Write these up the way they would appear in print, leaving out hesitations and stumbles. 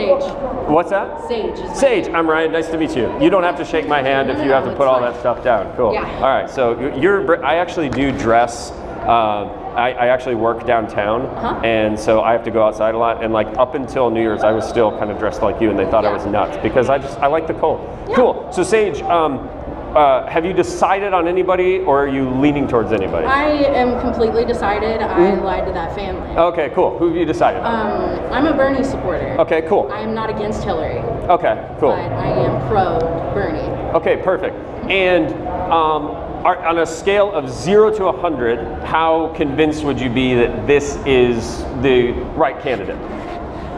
Sage. What's that? Sage. Sage, I'm Ryan. Nice to meet you. You don't have to shake my hand if you have to put all that stuff down. Cool. Yeah. All right, so I actually do dress. I actually work downtown, and so I have to go outside a lot. And like up until New Year's, I was still kind of dressed like you, and they thought I was nuts because I like the cold. Yeah. Cool. So Sage, have you decided on anybody, or are you leaning towards anybody? I am completely decided. I lied to that family. Okay, cool. Who have you decided on? I'm a Bernie supporter. Okay, cool. I am not against Hillary. Okay, cool. But I am pro Bernie. Okay, perfect. And on a scale of 0 to 100, how convinced would you be that this is the right candidate?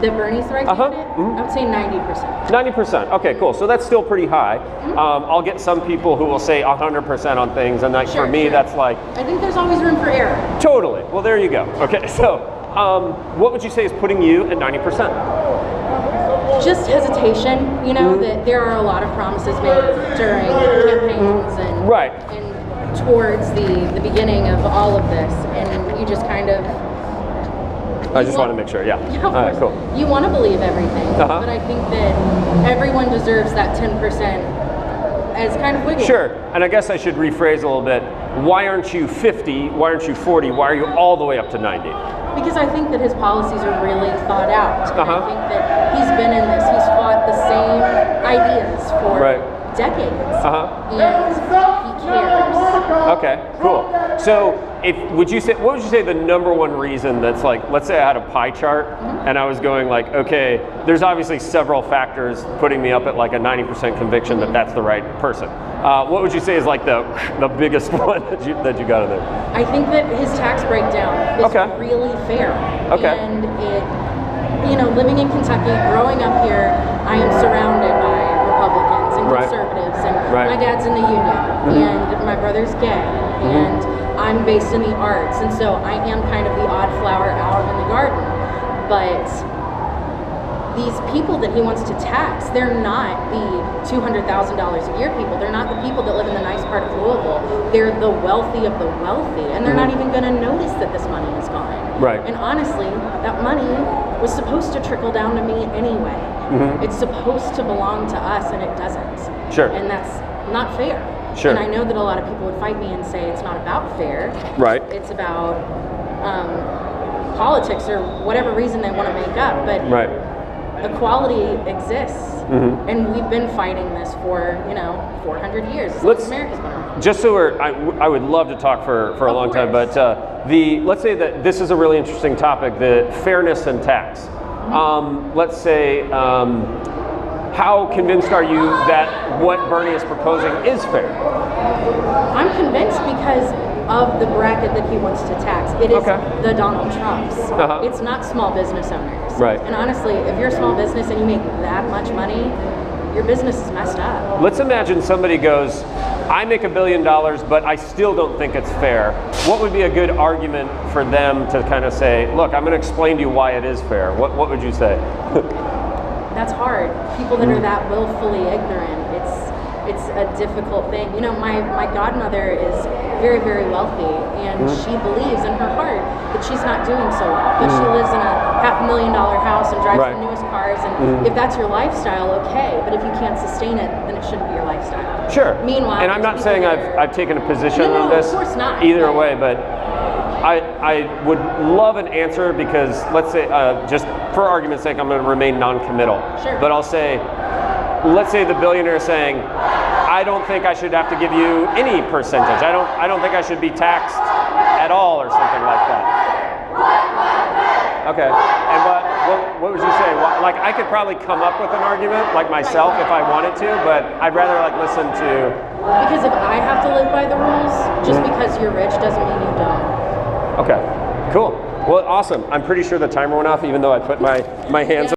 That Bernie's the right candidate? I would say 90%. 90%. Okay, cool. So that's still pretty high. I'll get some people who will say 100% on things, and like for me, that's like. I think there's always room for error. Totally. Well, there you go. Okay, so what would you say is putting you at 90%? Just hesitation. You know that there are a lot of promises made during campaigns and towards the beginning of all of this, and you just kind of. I just want to make sure, yeah. All right, cool. You want to believe everything, but I think that everyone deserves that 10% as kind of wiggle. Sure, and I guess I should rephrase a little bit. Why aren't you 50? Why aren't you 40? Why are you all the way up to 90? Because I think that his policies are really thought out. And I think that he's been in this. He's fought the same ideas for decades. And he cares. Okay, cool. So, what would you say the number one reason that's like, let's say I had a pie chart and I was going like, okay, there's obviously several factors putting me up at like a 90% conviction that that's the right person. What would you say is like the biggest one that you got in there? I think that his tax breakdown is really fair. And it, living in Kentucky, growing up here, I am surrounded by Republicans and conservatives, and my dad's in the union, and my brother's gay, and I'm based in the arts, and so I am kind of the odd flower out in the garden. But these people that he wants to tax, they're not the $200,000 a year people. They're not the people that live in the nice part of Louisville. They're the wealthy of the wealthy, and they're not even going to notice that this money is gone. And honestly, that money was supposed to trickle down to me anyway. It's supposed to belong to us, and it doesn't. And that's not fair. And I know that a lot of people would fight me and say it's not about fair. It's about politics or whatever reason they want to make up. But equality exists, and we've been fighting this for 400 years. America's been around. Just so I would love to talk for a long time, but let's say that this is a really interesting topic: the fairness and tax. Let's say. How convinced are you that what Bernie is proposing is fair? I'm convinced because of the bracket that he wants to tax. It is the Donald Trumps. It's not small business owners. And honestly, if you're a small business and you make that much money, your business is messed up. Let's imagine somebody goes, I make $1 billion, but I still don't think it's fair. What would be a good argument for them to kind of say, look, I'm going to explain to you why it is fair. What would you say? That's hard. People that are that willfully ignorant, it's a difficult thing. My godmother is very, very wealthy, and she believes in her heart that she's not doing so well. But she lives in a $500,000 house and drives the newest cars, and if that's your lifestyle, okay. But if you can't sustain it, then it shouldn't be your lifestyle. Meanwhile, and I'm not saying I've taken a position on this of course not. Either way, but I would love an answer because let's say, just for argument's sake, I'm going to remain non-committal. But I'll say, let's say the billionaire is saying, I don't think I should have to give you any percentage. I don't think I should be taxed at all or something like that. Okay. And what would you say? Like I could probably come up with an argument like myself if I wanted to, but I'd rather like listen to. Because if I have to live by the rules, just because you're rich doesn't mean you don't. Okay, cool. Well, awesome. I'm pretty sure the timer went off even though I put my hands